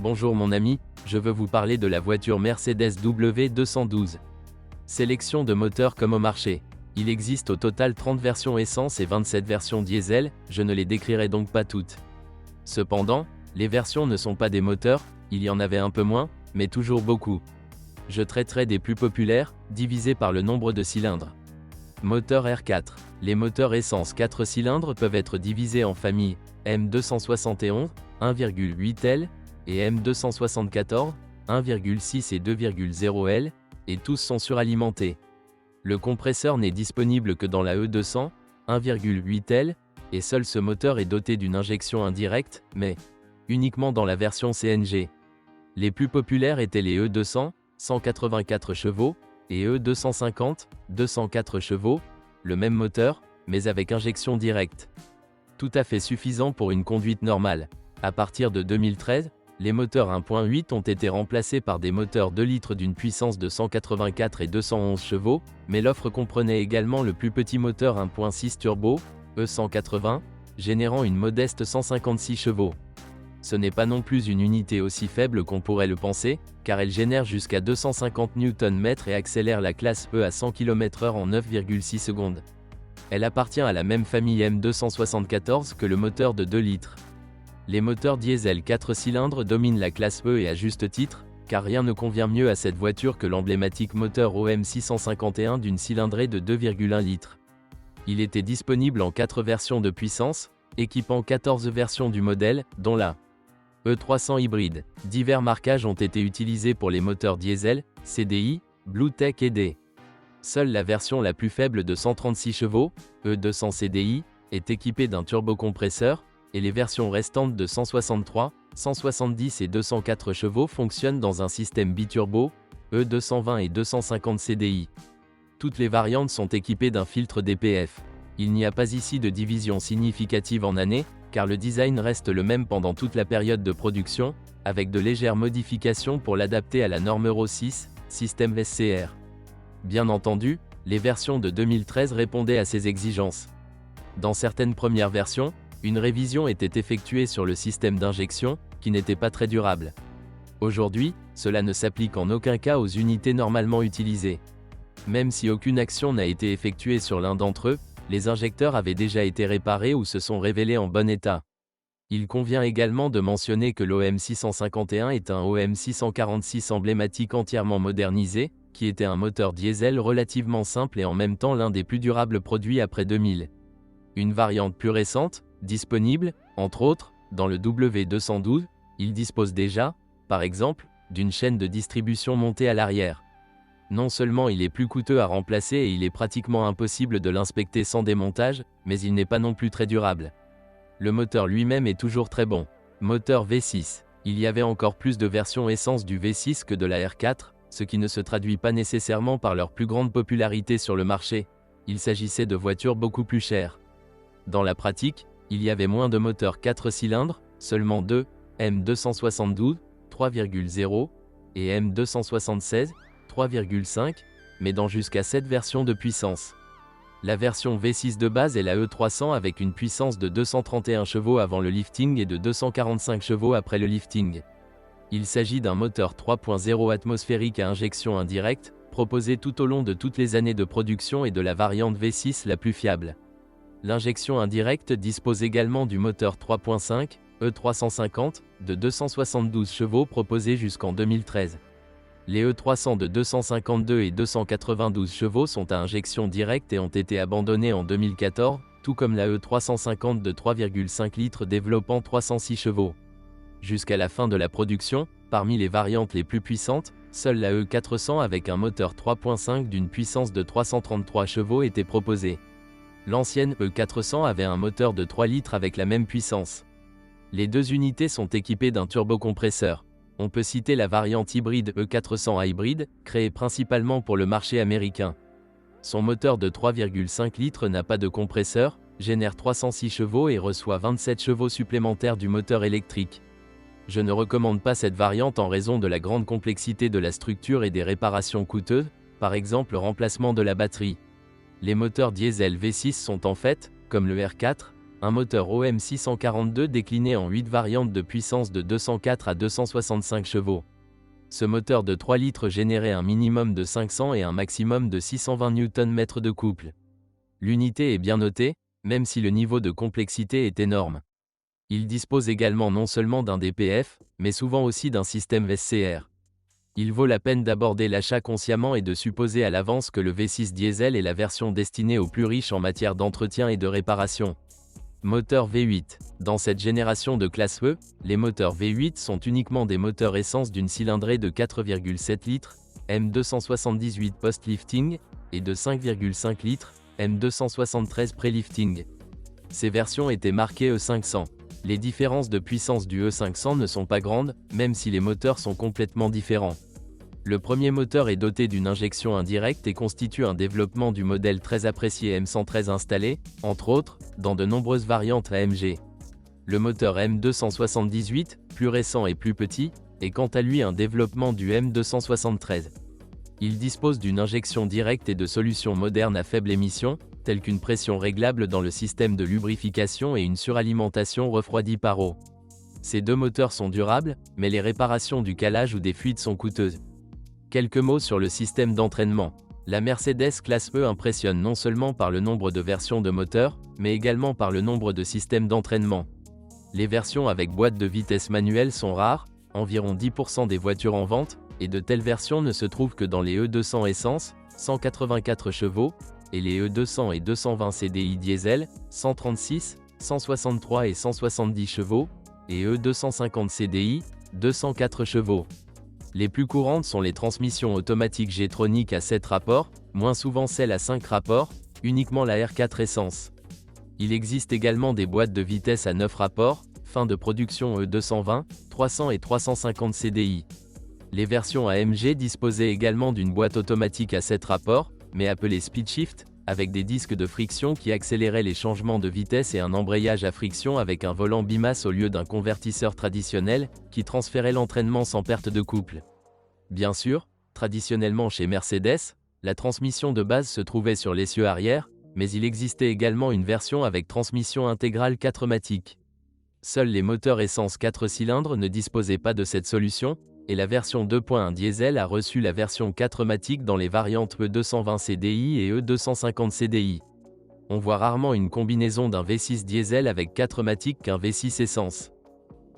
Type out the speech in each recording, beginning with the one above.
Bonjour mon ami, je veux vous parler de la voiture Mercedes W212. Sélection de moteurs comme au marché. Il existe au total 30 versions essence et 27 versions diesel, je ne les décrirai donc pas toutes. Cependant, les versions ne sont pas des moteurs, il y en avait un peu moins, mais toujours beaucoup. Je traiterai des plus populaires, divisés par le nombre de cylindres. Moteur R4. Les moteurs essence 4 cylindres peuvent être divisés en familles M271, 1,8 L, et M274, 1,6 et 2,0 L, et tous sont suralimentés. Le compresseur n'est disponible que dans la E200, 1,8 L, et seul ce moteur est doté d'une injection indirecte, mais uniquement dans la version CNG. Les plus populaires étaient les E200, 184 chevaux, et E250, 204 chevaux, le même moteur, mais avec injection directe. Tout à fait suffisant pour une conduite normale. À partir de 2013, les moteurs 1.8 ont été remplacés par des moteurs 2 litres d'une puissance de 184 et 211 chevaux, mais l'offre comprenait également le plus petit moteur 1.6 turbo, E180, générant une modeste 156 chevaux. Ce n'est pas non plus une unité aussi faible qu'on pourrait le penser, car elle génère jusqu'à 250 Nm et accélère la classe E à 100 km/h en 9,6 secondes. Elle appartient à la même famille M274 que le moteur de 2 litres. Les moteurs diesel 4 cylindres dominent la classe E et à juste titre, car rien ne convient mieux à cette voiture que l'emblématique moteur OM651 d'une cylindrée de 2,1 litres. Il était disponible en 4 versions de puissance, équipant 14 versions du modèle, dont la E300 hybride. Divers marquages ont été utilisés pour les moteurs diesel, CDI, Bluetech et D. Seule la version la plus faible de 136 chevaux, E200 CDI, est équipée d'un turbocompresseur, et les versions restantes de 163, 170 et 204 chevaux fonctionnent dans un système biturbo, E220 et 250 CDI. Toutes les variantes sont équipées d'un filtre DPF. Il n'y a pas ici de division significative en année, car le design reste le même pendant toute la période de production, avec de légères modifications pour l'adapter à la norme Euro 6, système SCR. Bien entendu, les versions de 2013 répondaient à ces exigences. Dans certaines premières versions, une révision était effectuée sur le système d'injection, qui n'était pas très durable. Aujourd'hui, cela ne s'applique en aucun cas aux unités normalement utilisées. Même si aucune action n'a été effectuée sur l'un d'entre eux, les injecteurs avaient déjà été réparés ou se sont révélés en bon état. Il convient également de mentionner que l'OM651 est un OM646 emblématique entièrement modernisé, qui était un moteur diesel relativement simple et en même temps l'un des plus durables produits après 2000. Une variante plus récente, disponible, entre autres, dans le W212, il dispose déjà, par exemple, d'une chaîne de distribution montée à l'arrière. Non seulement il est plus coûteux à remplacer et il est pratiquement impossible de l'inspecter sans démontage, mais il n'est pas non plus très durable. Le moteur lui-même est toujours très bon. Moteur V6. Il y avait encore plus de versions essence du V6 que de la R4, ce qui ne se traduit pas nécessairement par leur plus grande popularité sur le marché. Il s'agissait de voitures beaucoup plus chères. Dans la pratique, il y avait moins de moteurs 4 cylindres, seulement 2, M272, 3,0, et M276, 3,5, mais dans jusqu'à 7 versions de puissance. La version V6 de base est la E300 avec une puissance de 231 chevaux avant le lifting et de 245 chevaux après le lifting. Il s'agit d'un moteur 3.0 atmosphérique à injection indirecte, proposé tout au long de toutes les années de production et de la variante V6 la plus fiable. L'injection indirecte dispose également du moteur 3.5, E350, de 272 chevaux proposé jusqu'en 2013. Les E300 de 252 et 292 chevaux sont à injection directe et ont été abandonnés en 2014, tout comme la E350 de 3,5 litres développant 306 chevaux. Jusqu'à la fin de la production, parmi les variantes les plus puissantes, seule la E400 avec un moteur 3.5 d'une puissance de 333 chevaux était proposée. L'ancienne E400 avait un moteur de 3 litres avec la même puissance. Les deux unités sont équipées d'un turbocompresseur. On peut citer la variante hybride E400 Hybrid, créée principalement pour le marché américain. Son moteur de 3,5 litres n'a pas de compresseur, génère 306 chevaux et reçoit 27 chevaux supplémentaires du moteur électrique. Je ne recommande pas cette variante en raison de la grande complexité de la structure et des réparations coûteuses, par exemple le remplacement de la batterie. Les moteurs diesel V6 sont en fait, comme le R4, Un moteur OM 642 décliné en 8 variantes de puissance de 204 à 265 chevaux. Ce moteur de 3 litres générait un minimum de 500 et un maximum de 620 Nm de couple. L'unité est bien notée, même si le niveau de complexité est énorme. Il dispose également non seulement d'un DPF, mais souvent aussi d'un système SCR. Il vaut la peine d'aborder l'achat consciemment et de supposer à l'avance que le V6 diesel est la version destinée aux plus riches en matière d'entretien et de réparation. Moteur V8. Dans cette génération de classe E, les moteurs V8 sont uniquement des moteurs essence d'une cylindrée de 4,7 litres, M278 post-lifting, et de 5,5 litres, M273 pré-lifting. Ces versions étaient marquées E500. Les différences de puissance du E500 ne sont pas grandes, même si les moteurs sont complètement différents. Le premier moteur est doté d'une injection indirecte et constitue un développement du modèle très apprécié M113 installé, entre autres, dans de nombreuses variantes AMG. Le moteur M278, plus récent et plus petit, est quant à lui un développement du M273. Il dispose d'une injection directe et de solutions modernes à faible émission, telles qu'une pression réglable dans le système de lubrification et une suralimentation refroidie par eau. Ces deux moteurs sont durables, mais les réparations du calage ou des fuites sont coûteuses. Quelques mots sur le système d'entraînement. La Mercedes classe E impressionne non seulement par le nombre de versions de moteur, mais également par le nombre de systèmes d'entraînement. Les versions avec boîte de vitesse manuelle sont rares, environ 10% des voitures en vente, et de telles versions ne se trouvent que dans les E200 essence, 184 chevaux, et les E200 et 220 CDI diesel, 136, 163 et 170 chevaux, et E250 CDI, 204 chevaux. Les plus courantes sont les transmissions automatiques G-tronic à 7 rapports, moins souvent celles à 5 rapports, uniquement la R4 essence. Il existe également des boîtes de vitesse à 9 rapports, fin de production E220, 300 et 350 CDI. Les versions AMG disposaient également d'une boîte automatique à 7 rapports, mais appelée Speed Shift, avec des disques de friction qui accéléraient les changements de vitesse et un embrayage à friction avec un volant bimasse au lieu d'un convertisseur traditionnel, qui transférait l'entraînement sans perte de couple. Bien sûr, traditionnellement chez Mercedes, la transmission de base se trouvait sur l'essieu arrière, mais il existait également une version avec transmission intégrale 4matic. Seuls les moteurs essence 4 cylindres ne disposaient pas de cette solution, et la version 2.1 diesel a reçu la version 4matic dans les variantes E220 CDI et E250 CDI. On voit rarement une combinaison d'un V6 diesel avec 4matic qu'un V6 essence.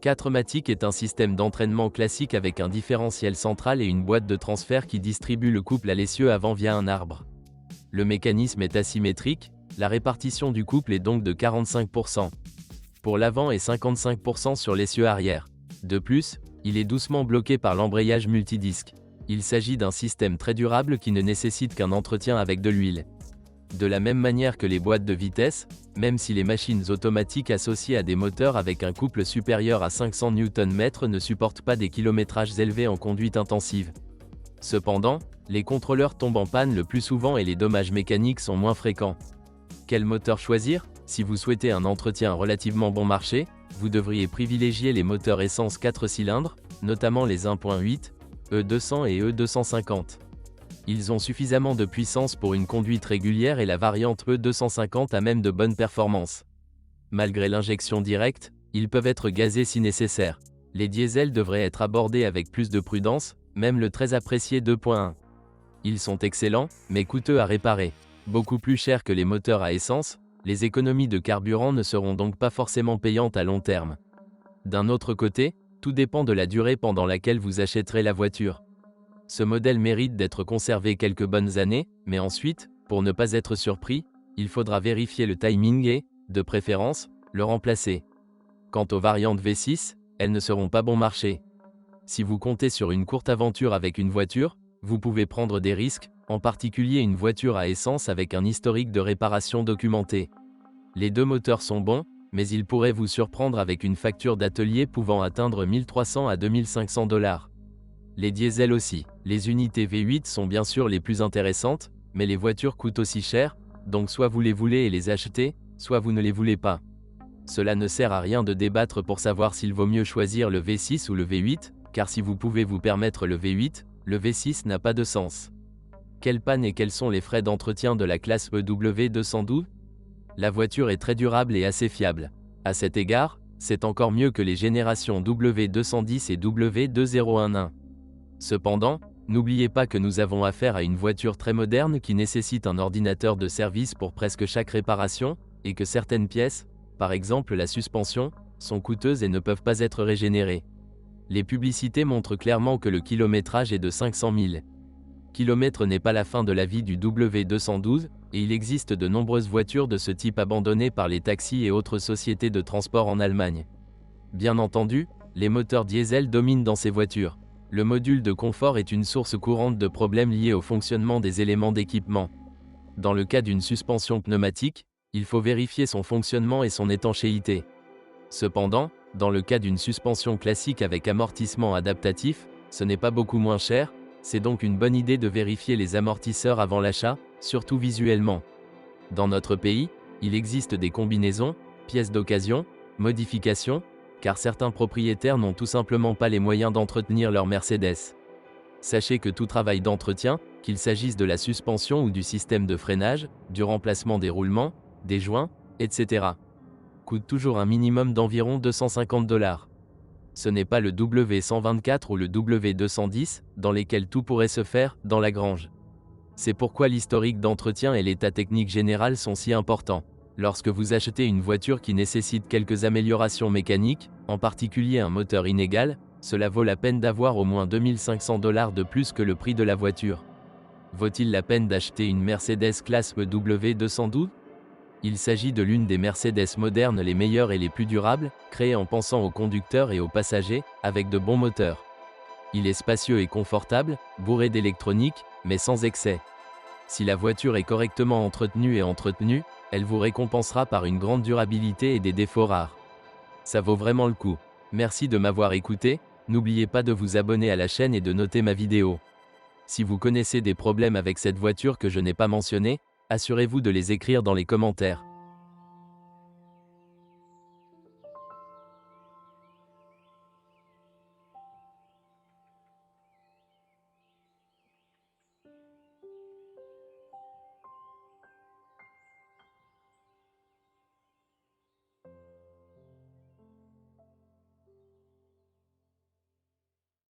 4matic est un système d'entraînement classique avec un différentiel central et une boîte de transfert qui distribue le couple à l'essieu avant via un arbre. Le mécanisme est asymétrique, la répartition du couple est donc de 45% pour l'avant et 55% sur l'essieu arrière. De plus, il est doucement bloqué par l'embrayage multidisque. Il s'agit d'un système très durable qui ne nécessite qu'un entretien avec de l'huile. De la même manière que les boîtes de vitesse, même si les machines automatiques associées à des moteurs avec un couple supérieur à 500 Nm ne supportent pas des kilométrages élevés en conduite intensive. Cependant, les contrôleurs tombent en panne le plus souvent et les dommages mécaniques sont moins fréquents. Quel moteur choisir? Si vous souhaitez un entretien relativement bon marché, vous devriez privilégier les moteurs essence 4 cylindres, notamment les 1.8, E200 et E250. Ils ont suffisamment de puissance pour une conduite régulière et la variante E250 a même de bonnes performances. Malgré l'injection directe, ils peuvent être gazés si nécessaire. Les diesels devraient être abordés avec plus de prudence, même le très apprécié 2.1. Ils sont excellents, mais coûteux à réparer. Beaucoup plus chers que les moteurs à essence, les économies de carburant ne seront donc pas forcément payantes à long terme. D'un autre côté, tout dépend de la durée pendant laquelle vous achèterez la voiture. Ce modèle mérite d'être conservé quelques bonnes années, mais ensuite, pour ne pas être surpris, il faudra vérifier le timing et, de préférence, le remplacer. Quant aux variantes V6, elles ne seront pas bon marché. Si vous comptez sur une courte aventure avec une voiture, vous pouvez prendre des risques, en particulier une voiture à essence avec un historique de réparation documenté. Les deux moteurs sont bons, mais ils pourraient vous surprendre avec une facture d'atelier pouvant atteindre 1300 à 2500 $. Les diesels aussi. Les unités V8 sont bien sûr les plus intéressantes, mais les voitures coûtent aussi cher, donc soit vous les voulez et les achetez, soit vous ne les voulez pas. Cela ne sert à rien de débattre pour savoir s'il vaut mieux choisir le V6 ou le V8, car si vous pouvez vous permettre le V8, le V6 n'a pas de sens. Quelle panne et quels sont les frais d'entretien de la classe EW212? La voiture est très durable et assez fiable. À cet égard, c'est encore mieux que les générations W210 et W2011. Cependant, n'oubliez pas que nous avons affaire à une voiture très moderne qui nécessite un ordinateur de service pour presque chaque réparation, et que certaines pièces, par exemple la suspension, sont coûteuses et ne peuvent pas être régénérées. Les publicités montrent clairement que le kilométrage est de 500 000 km n'est pas la fin de la vie du W212, et il existe de nombreuses voitures de ce type abandonnées par les taxis et autres sociétés de transport en Allemagne. Bien entendu, les moteurs diesel dominent dans ces voitures. Le module de confort est une source courante de problèmes liés au fonctionnement des éléments d'équipement. Dans le cas d'une suspension pneumatique, il faut vérifier son fonctionnement et son étanchéité. Cependant, dans le cas d'une suspension classique avec amortissement adaptatif, ce n'est pas beaucoup moins cher, c'est donc une bonne idée de vérifier les amortisseurs avant l'achat, surtout visuellement. Dans notre pays, il existe des combinaisons, pièces d'occasion, modifications, car certains propriétaires n'ont tout simplement pas les moyens d'entretenir leur Mercedes. Sachez que tout travail d'entretien, qu'il s'agisse de la suspension ou du système de freinage, du remplacement des roulements, des joints, etc., coûte toujours un minimum d'environ 250 $. Ce n'est pas le W124 ou le W210, dans lesquels tout pourrait se faire, dans la grange. C'est pourquoi l'historique d'entretien et l'état technique général sont si importants. Lorsque vous achetez une voiture qui nécessite quelques améliorations mécaniques, en particulier un moteur inégal, cela vaut la peine d'avoir au moins 2500 $ de plus que le prix de la voiture. Vaut-il la peine d'acheter une Mercedes classe W212 ? Il s'agit de l'une des Mercedes modernes les meilleures et les plus durables, créées en pensant aux conducteurs et aux passagers, avec de bons moteurs. Il est spacieux et confortable, bourré d'électronique, mais sans excès. Si la voiture est correctement entretenue, elle vous récompensera par une grande durabilité et des défauts rares. Ça vaut vraiment le coup. Merci de m'avoir écouté, n'oubliez pas de vous abonner à la chaîne et de noter ma vidéo. Si vous connaissez des problèmes avec cette voiture que je n'ai pas mentionné, assurez-vous de les écrire dans les commentaires.